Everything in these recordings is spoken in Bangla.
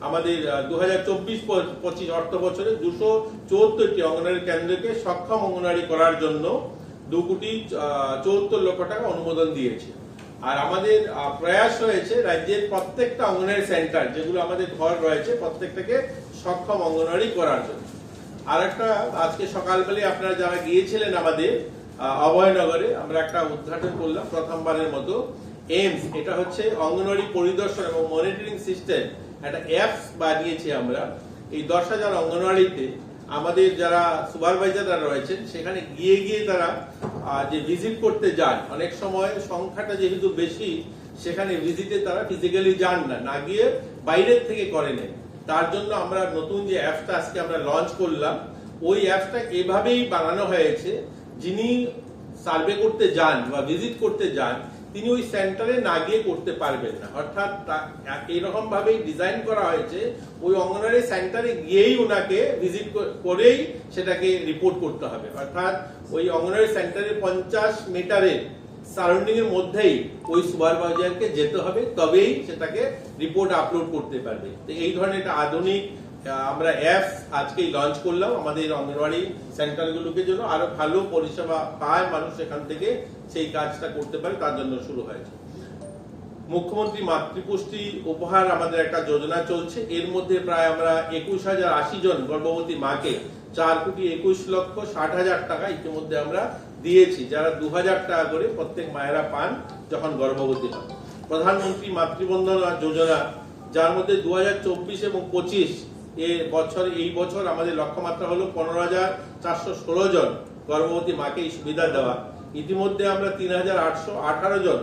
আমাদের 2024-25 অর্থ বছরে 274টি অঙ্গনওয়াড়ি কেন্দ্রকে সক্ষম অঙ্গনওয়াড়ি করার জন্য 2,74,00,000 টাকা অনুমোদন দিয়েছে। আর আমাদের প্রয়াস রয়েছে রাজ্যের প্রত্যেকটা অঙ্গনওয়াড়ি সেন্টার যেগুলো আমাদের ঘর রয়েছে প্রত্যেকটাকে সক্ষম অঙ্গনওয়াড়ি করার জন্য। আর একটা আজকে সকালবেলায় আপনারা যারা গিয়েছিলেন আমাদের অভয়নগরে আমরা একটা উদ্ঘাটন করলাম প্রথমবারের মতো এইমস, এটা হচ্ছে অঙ্গনওয়াড়ি পরিদর্শন এবং মনিটরিং সিস্টেম, একটা অ্যাপস বানিয়েছি আমরা। এই 10,000 অঙ্গনওয়াড়িতে আমাদের যারা সুপারভাইজাররা রয়েছেন সেখানে গিয়ে গিয়ে তারা যে ভিজিট করতে যান, অনেক সময় সংখ্যাটা যেহেতু বেশি সেখানে ভিজিটে তারা ফিজিক্যালি যান না গিয়ে বাইরের থেকে করে নেন। তার জন্য আমরা নতুন যে অ্যাপসটা আজকে আমরা লঞ্চ করলাম, ওই অ্যাপসটা এভাবেই বানানো হয়েছে যিনি সার্ভে করতে যান বা ভিজিট করতে যান তিনি ওই সেন্টারে না গিয়ে করতে পারবেন না। অর্থাৎ এইরকম ভাবেই ডিজাইন করা হয়েছে ওই অঙ্গনওয়াড়ি সেন্টারে গিয়েই ওনাকে ভিজিট করেই সেটাকে রিপোর্ট করতে হবে। অর্থাৎ ওই অঙ্গনওয়াড়ি সেন্টারে 50 মিটারের সারাউন্ডিং এর মধ্যেই ওই সুপারভাইজারকে যেতে হবে, তবেই সেটাকে রিপোর্ট আপলোড করতে পারবে। তো এই ধরনের একটা আধুনিক আমরা অ্যাপস আজকেই লঞ্চ করলাম আমাদের অঙ্গনওয়াড়ি সেন্টারগুলোকে জন্য আরো ভালো পরিষেবা পায় মানুষ সেখান থেকে সেই কাজটা করতে পারে, তার জন্য শুরু হয়েছে। মুখ্যমন্ত্রী মাতৃপুষ্টি উপহার আমাদের একটা যোজনা চলছে, এর মধ্যে প্রায় আমরা 21,080 জন গর্ভবতী মাকে 4,21,60,000 টাকা ইতিমধ্যে আমরা দিয়েছি, যারা 2,000 টাকা করে প্রত্যেক মায়েরা পান যখন গর্ভবতী হন। প্রধানমন্ত্রী মাতৃবন্দনা যোজনা, যার মধ্যে 2024 এবং 25 এই বছর আমাদের লক্ষ্যমাত্রা হলো 15,416 জন গর্ভবতী মাকে এই সুবিধা দেওয়া। ইতিমধ্যে আমরা 3,818 জন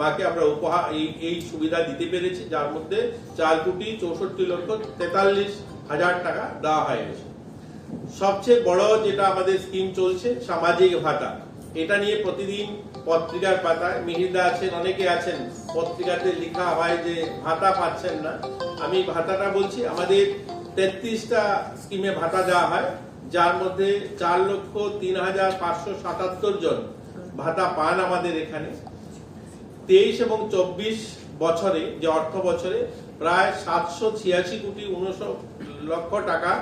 মাকে আমরা উপহার এই সুবিধা দিতে পেরেছি, যার মধ্যে 4,64,43,000 টাকা দেওয়া হয়েছে। সবচেয়ে বড় যেটা আমাদের স্কিম চলছে সামাজিক ভাতা, এটা নিয়ে প্রতিদিন পত্রিকার পাতায় মিহিরদা আছেন, অনেকে আছেন, পত্রিকাতে লেখা হয় যে ভাতা পাচ্ছেন না। আমি ভাতাটা বলছি, আমাদের 33টা স্কিমে ভাতা দেওয়া হয়, যার মধ্যে 4,03,577 জন ভাতা পান আমাদের এখানে। 23 এবং 24 বছরে যে অর্থ বছরে প্রায় 786,19,00,000 টাকা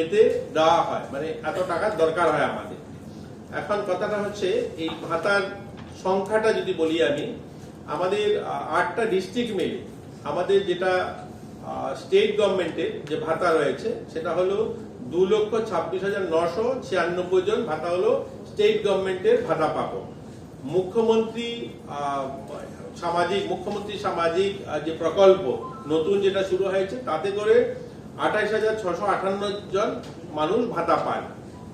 এতে দেওয়া হয়, মানে এত টাকা দরকার হয় আমাদের। এখন কথাটা হচ্ছে এই ভাতার সংখ্যাটা যদি বলি আমি, আমাদের 8টা ডিস্ট্রিক্ট মিলে আমাদের যেটা স্টেট গভর্নমেন্টের যে ভাতা রয়েছে সেটা হলো 2,26,996 জন ভাতা হলো স্টেট গভর্নমেন্টের ভাতা পাবো। মুখ্যমন্ত্রী সামাজিক যে প্রকল্প নতুন যেটা শুরু হয়েছে তাতে করে 28,658 জন মানুষ ভাতা পান।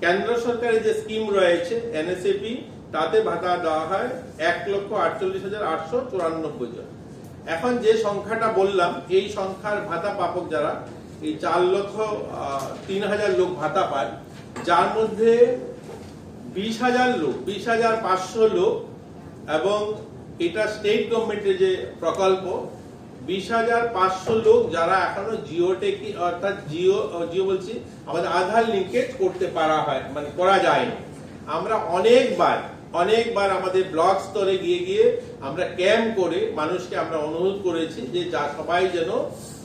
কেন্দ্র সরকারের যে স্কিম রয়েছে NSAP, তাতে ভাতা দেওয়া হয় 1,48,894 জন। এখন যে সংখ্যাটা বললাম এই সংখ্যার ভাতা পাবক যারা, এই 4,03,000 লোক ভাতা পান, যার মধ্যে 20,500 লোক, এবং এটা স্টেট গভর্নমেন্টের যে প্রকল্প 20,500 লোক যারা এখনো জিওটেকি অর্থাৎ জিও বলছি আমাদের আধার লিঙ্কেজ করতে পারা হয়, মানে করা যায়নি। আমরা অনেকবার আমাদের ব্লক স্তরে গিয়ে আমরা ক্যাম্প করে মানুষকে আমরা অনুরোধ করেছি যে যা সবাই যেন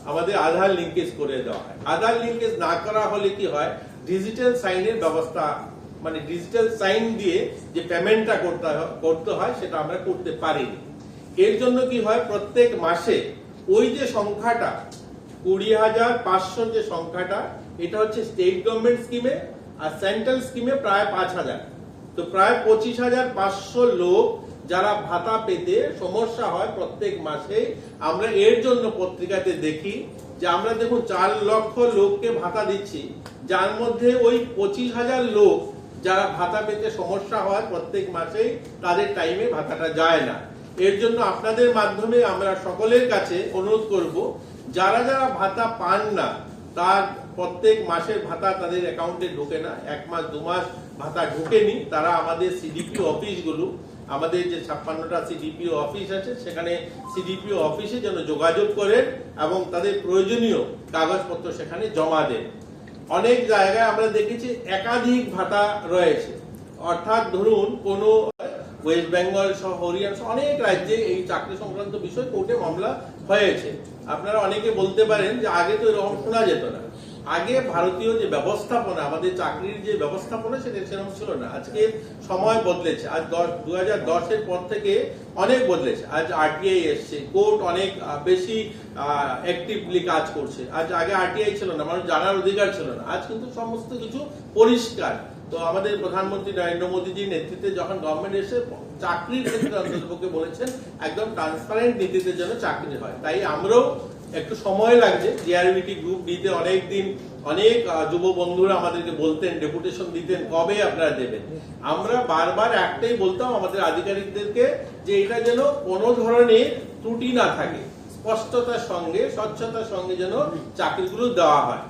আমাদের আধার লিঙ্কেজ করে দেওয়া হয়। আধার লিঙ্কেজ না করা হলে কি হয়, ডিজিটাল সাইনের ব্যবস্থা, মানে ডিজিটাল সাইন দিয়ে যে পেমেন্টটা করতে হয় সেটা আমরা করতে পারিনি। এর জন্য কি হয়, প্রত্যেক মাসে ওই যে সংখ্যাটা 20,500 যে সংখ্যাটা, এটা হচ্ছে স্টেট গভর্নমেন্ট স্কিমে, আর সেন্ট্রাল স্কিমে প্রায় 5,000, তো প্রায় 25,500 লোক যারা ভাতা পেতে সমস্যা হয় প্রত্যেক মাসে। আমরা এর জন্য পত্রিকাতে দেখি যে আমরা দেখুন 4 লক্ষ লোককে ভাতা দিচ্ছি, যার মধ্যে ওই 25,000 লোক যারা ভাতা পেতে সমস্যা হয় প্রত্যেক মাসেই, তাদের টাইমে ভাতাটা যায় না। এর জন্য আপনাদের মাধ্যমে আমরা সকলের কাছে অনুরোধ করব, যারা ভাতা পান না, তার প্রত্যেক মাসের ভাতা তাদের অ্যাকাউন্টে ঢোকে না, 1 মাস 2 মাস ভাতা ঢোকেনি, তারা আমাদের সিডিপিও অফিসগুলো, আমাদের যে 56টা সিডিপিও অফিস আছে সেখানে সিডিপিও অফিসে যেন যোগাযোগ করেন এবং তাদের প্রয়োজনীয় কাগজপত্র সেখানে জমা দেন। অনেক জায়গায় আমরা দেখেছি একাধিক ভাতা রয়েছে, অর্থাৎ ধরুন কোনো ওয়েস্ট বেঙ্গল সহ হরিয়ানা অনেক রাজ্যে এই চাকরি সংক্রান্ত বিষয় কোর্টে মামলা হয়েছে। আপনারা অনেকে বলতে পারেন যে আগে তো এরকম শোনা যেত না। আগে ভারতীয় যে ব্যবস্থাপনা, আমাদের চাকরির যে ব্যবস্থাপনা, সেটা সেরকম ছিল না। আজকে সময় বদলেছে। আজ 2010-এর পর থেকে অনেক বদলেছে। আজ আরটিআই এসছে, কোর্ট অনেক বেশি অ্যাক্টিভলি কাজ করছে। আজ আগে আরটিআই ছিল না, মানুষ জানার অধিকার ছিল না। আজ কিন্তু সমস্ত কিছু পরিষ্কার। তো আমাদের প্রধানমন্ত্রী নরেন্দ্র মোদীজির নেতৃত্বে যখন গভর্নমেন্ট এসে চাকরির ক্ষেত্রে অন্ততপক্ষে বলেছেন একদম ট্রান্সপারেন্ট নীতিতে যেন চাকরি হয়। তাই আমরাও একটু সময় লাগছে। জিআরবিটি গ্রুপ দিতে অনেক দিন অনেক যুব বন্ধুরা আমাদেরকে বলতেন, ডেপুটেশন দিতেন, কবে আপনারা দেবেন। আমরা বারবার একটাই বলতাম আমাদের আধিকারিকদেরকে যে এটা যেন কোনো ধরনের ত্রুটি না থাকে, স্পষ্টতার সঙ্গে স্বচ্ছতার সঙ্গে যেন চাকরিগুলো দেওয়া হয়।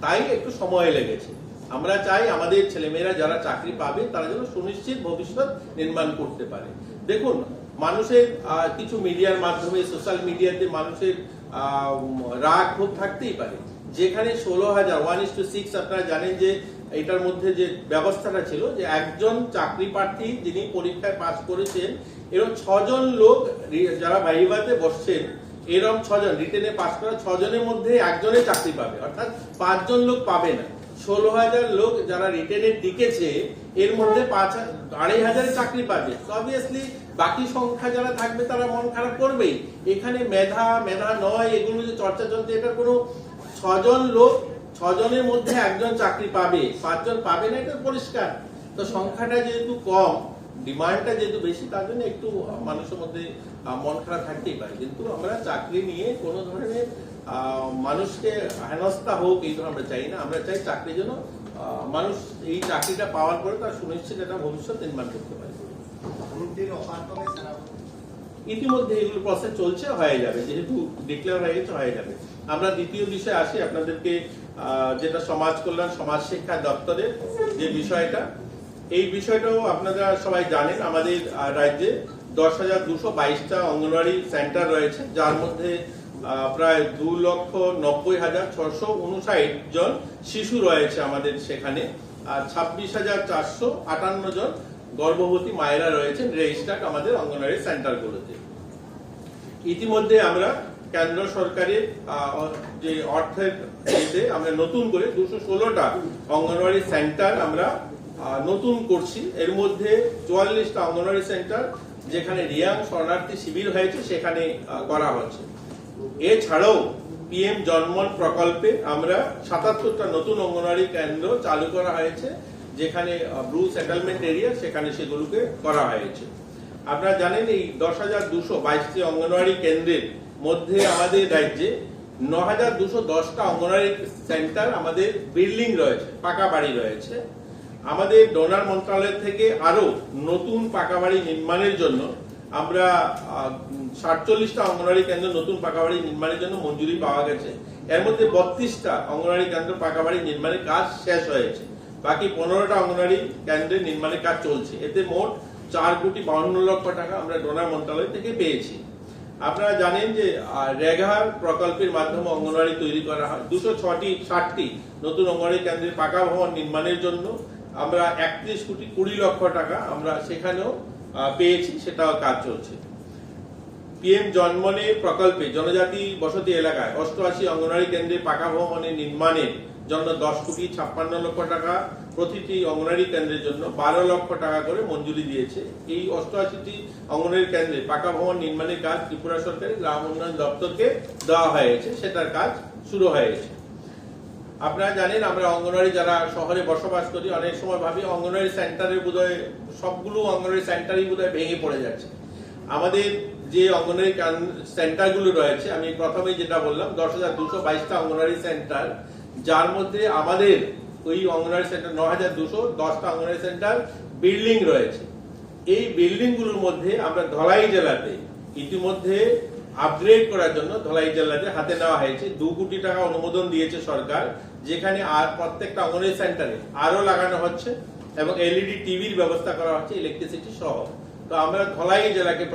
তাই একটু সময় লেগেছে। আমরা চাই আমাদের ছেলেমেয়েরা যারা চাকরি পাবে তারা যেন সুনিশ্চিত ভবিষ্যৎ নির্মাণ করতে পারে। দেখুন, মানুষের কিছু মিডিয়ার মাধ্যমে, সোশ্যাল মিডিয়াতে মানুষের রাগ ক্ষোভ থাকতেই পারে। যেখানে 16,000 1:6 আপনারা জানেন যে এটার মধ্যে যে ব্যবস্থাটা ছিল যে একজন চাকরি প্রার্থী যিনি পরীক্ষায় পাস করেছেন, এরকম 6 জন লোক যারা ভাইভাতে বসছেন, এরকম 6 জন রিটেনে পাস করা 6 জনের মধ্যে একজনে চাকরি পাবে, অর্থাৎ 5 জন লোক পাবে না। 16,000 লোক যারা রিটেনে টিকেছে, এর মধ্যে 2,500 চাকরি পাবে। অবভিয়াসলি বাকি সংখ্যা যারা থাকবে তারা মন খারাপ করবেই। এখানে মেধা নয়, এগুলো যে চর্চা চলছে, এটা কোনো 6 জন লোক, 6 জনের মধ্যে একজন চাকরি পাবে, 5 জন পাবে না, এটা পরিষ্কার। তো সংখ্যাটা যেহেতু কম, ডিমান্ডটা যেহেতু বেশি, তার জন্য একটু মানুষের মধ্যে মন খারাপ থাকতেই পারে। কিন্তু আমরা চাকরি নিয়ে কোনো ধরনের মানুষকে হেনস্থা হোক এই ধরনের আমরা চাই না। আমরা চাই চাকরির জন্য মানুষ এই চাকরিটা পাওয়ার পরে তার সুনিশ্চিত একটা ভবিষ্যৎ নির্মাণ করতে পারে। ইতিমধ্যে এগুলো প্রসেস চলছে, হয়ে যাবে, যেহেতু ডিক্লেয়ার হয়ে গেছে হয়ে যাবে। আমরা দ্বিতীয় বিষয়ে আসি, আপনাদেরকে যেটা সমাজ কল্যাণ সমাজ শিক্ষা দপ্তরের যে বিষয়টা, এই বিষয়টাও আপনারা সবাই জানেন। আমাদের রাজ্যে 10,222টা অঙ্গনওয়াড়ি সেন্টার রয়েছে, যার মধ্যে প্রায় 2,90,659 জন শিশু রয়েছে আমাদের সেখানে, আর 26,458 জন গর্ভবতী মায়েরা রয়েছেন রেজিস্টার্ড আমাদের অঙ্গনওয়াড়ি সেন্টারগুলোতে। ইতিমধ্যে আমরা কেন্দ্র সরকারের যে অর্থের আমরা নতুন করে 216টা অঙ্গনওয়াড়ি সেন্টার আমরা নতুন করছি। এর মধ্যে 44টা অঙ্গনওয়াড়ি সেন্টার যেখানে রিয়াং শরণার্থী শিবির হয়েছে সেখানে করা হচ্ছে। এছাড়াও পিএম জন্মন প্রকল্পে আমরা 77টা নতুন অঙ্গনওয়াড়ি কেন্দ্র চালু করা হয়েছে, যেখানে ব্লু সেটেলমেন্ট এরিয়া, সেখানে সেগুলোকে করা হয়েছে। আপনারা জানেন এই 10,222টি অঙ্গনওয়াড়ি কেন্দ্রের মধ্যে আমাদের রাজ্যে 9,210টা অঙ্গনওয়াড়ি সেন্টার আমাদের বিল্ডিং রয়েছে, পাকা বাড়ি রয়েছে। আমাদের ডোনার মন্ত্রণালয় থেকে আরো নতুন পাকা বাড়ি নির্মাণের জন্য আমরা 47টা অঙ্গনওয়াড়ি কেন্দ্র নতুন পাকা বাড়ি নির্মাণের জন্য মঞ্জুরি পাওয়া গেছে। এর মধ্যে 32টা অঙ্গনওয়াড়ি কেন্দ্র পাকা বাড়ি নির্মাণের কাজ শেষ হয়েছে, বাকি 15টা অঙ্গনওয়াড়ি কেন্দ্রের নির্মাণের কাজ চলছে। এতে মোট 4,52,00,000 টাকা আমরা ডোনার মন্ত্রণালয় থেকে পেয়েছি। আপনারা জানেন যে রেগার প্রকল্পের মাধ্যমে অঙ্গনওয়াড়ি তৈরি করা হয়। 260টি নতুন অঙ্গনওয়াড়ি কেন্দ্রের পাকা ভবন নির্মাণের জন্য আমরা 31,20,00,000 টাকা আমরা সেখানেও পেয়েছি, সেটাও কাজ চলছে। পিএম জন্মনে প্রকল্পে জনজাতি বসতি এলাকায় 88 অঙ্গনওয়াড়ি কেন্দ্রের পাকা ভবনের নির্মাণের জন্য 10,56,00,000 টাকা, প্রতিটি অঙ্গনওয়াড়ি কেন্দ্রের জন্য 12 লক্ষ টাকা করে মঞ্জুরি দিয়েছে। এই 88টি অঙ্গনওয়াড়ি কেন্দ্রে পাকা ভবন নির্মাণের কাজ ত্রিপুরা সরকারের গ্রাম উন্নয়ন দপ্তরকে দেওয়া হয়েছে, সেটার কাজ শুরু হয়েছে। আপনারা জানেন আমরা অঙ্গনওয়াড়ি যারা শহরে বসবাস করি, অনেক সময় ভাবি অঙ্গনওয়াড়ি সেন্টারের বোধহয় সবগুলো অঙ্গনওয়াড়ি সেন্টারই বোধহয় ভেঙে পড়ে যাচ্ছে। আমাদের যে অঙ্গনওয়াড়ি সেন্টারগুলো রয়েছে, আমি প্রথমে যেটা বললাম 10,222টা অঙ্গনওয়াড়ি সেন্টার, যার মধ্যে আমাদের ওই অঙ্গনওয়াড়ি সেন্টার 9,210টা অঙ্গনওয়াড়ি সেন্টার বিল্ডিং রয়েছে। এই বিল্ডিং গুলোর মধ্যে আমরা ধলাই জেলাতে ইতিমধ্যে আপগ্রেড করার জন্য ধলাই জেলাতে হাতে নেওয়া হয়েছে 2 কোটি টাকা অনুমোদন দিয়েছে সরকার, যেখানে আর প্রত্যেকটা অঙ্গনওয়াড়ি সেন্টারে আরো লাগানো হচ্ছে এবং এলইডি টিভির ব্যবস্থা করা হচ্ছে, ইলেকট্রিসিটি সহ। তো আমরা ধলাই জেলাকে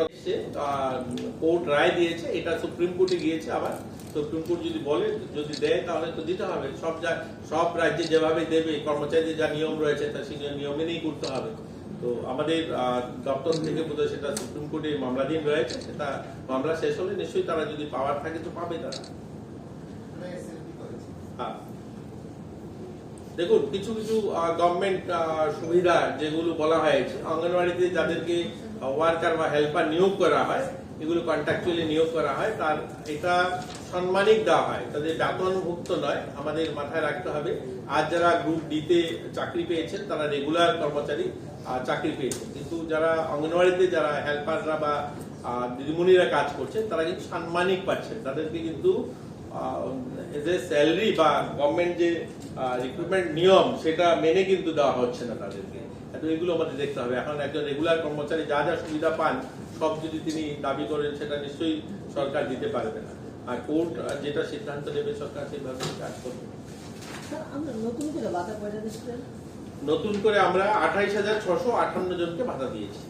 কোর্ট রায় দিয়েছে, এটা সুপ্রিম কোর্টে গিয়েছে। আবার সুপ্রিম কোর্ট যদি বলে, যদি দেয় তাহলে তো দিতে হবে। সব রাজ্যে যেভাবে দেবে, কর্মচারীদের যা নিয়ম রয়েছে তা সেই নিয়ম মেনেই করতে হবে। তো আমাদের দপ্তর থেকে বোধহয় সেটা সুপ্রিম কোর্টে মামলাধীন রয়েছে, সেটা মামলা শেষ হলে নিশ্চয়ই তারা যদি পাওয়ার থাকে তো পাবে তারা। হ্যাঁ, দেখুন কিছু কিছু গভর্নমেন্ট সুবিধা যেগুলো বলা হয়েছে, অঙ্গনওয়াড়িতে যাদেরকে ওয়ার্কার বা হেল্পার নিয়োগ করা হয়, এগুলো কন্ট্রাকচুয়ালি নিয়োগ করা হয়, তার এটা সম্মানিক দেওয়া হয়, তাদের বেতনভুক্ত নয়। আমাদের মাথায় রাখতে হবে, আজ যারা গ্রুপ ডিতে চাকরি পেয়েছেন তারা রেগুলার কর্মচারী চাকরি পেয়েছেন, কিন্তু যারা অঙ্গনওয়াড়িতে যারা হেল্পাররা বা দিদিমণিরা কাজ করছেন তারা কিন্তু সাম্মানিক পাচ্ছেন, তাদেরকে কিন্তু যে স্যালারি বা গভর্নমেন্ট যে রিক্রুটমেন্ট নিয়ম সেটা মেনে কিন্তু দেওয়া হচ্ছে না তাদেরকে। তো এগুলো আমাদের দেখতে হবে। এখন একজন রেগুলার কর্মচারী যা যা সুবিধা পান সব যদি তিনি দাবি করেন সেটা নিশ্চয়ই সরকার দিতে পারবে না, আর কোর্ট যেটা সিদ্ধান্ত নেবে সরকার সেইভাবে কাজ করবে। নতুন করে আমরা 28,658 জনকে ভাতা দিয়েছি,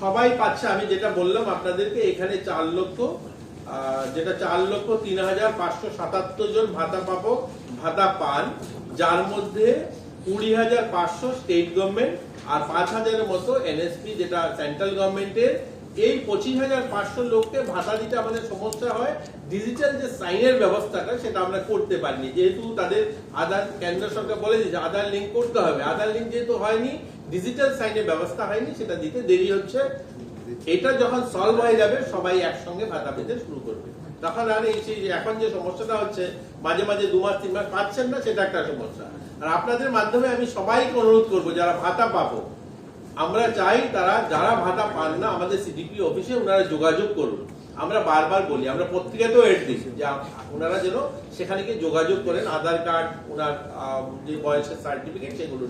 সবাই পাচ্ছে। আমি যেটা বললাম আপনাদেরকে, এখানে 4,03,577 জন ভাতা পাবো, ভাতা পান, যার মধ্যে 20,500 স্টেট গভর্নমেন্ট আর 5,000 মতো এনএসপি যেটা সেন্ট্রাল গভর্নমেন্টের। এই 25,500 লোককে ভাতা দিতে আমাদের সমস্যা হয়, ডিজিটাল যে সাইনের ব্যবস্থাটা সেটা আমরা করতে পারিনি, যেহেতু তাদের আধার, কেন্দ্র সরকার বলে দিয়েছে আধার লিঙ্ক করতে হবে, আধার লিঙ্ক যেহেতু হয়নি, ডিজিটাল সাইনের ব্যবস্থা হয়নি, সেটা দিতে দেরি হচ্ছে। এটা যখন সলভ হয়ে যাবে সবাই একসঙ্গে ভাতা পেতে শুরু করবে, তখন আর এই এখন যে সমস্যাটা হচ্ছে মাঝে মাঝে 2 মাস 3 মাস পাচ্ছেন না, সেটা একটা সমস্যা। আর আপনাদের মাধ্যমে আমি সবাইকে অনুরোধ করবো, যারা ভাতা পাবো, আমরা চাই তারা যারা ভাতা পান না আমাদের সিডিপি অফিসে ওনারা যোগাযোগ করুন। আমরা বারবার বলি, আমরা পত্রিকাতেও এড দিই যে ওনারা যেন সেখানে গিয়ে যোগাযোগ করেন, আধার কার্ড, ওনার যে বয়সের সার্টিফিকেট সেগুলো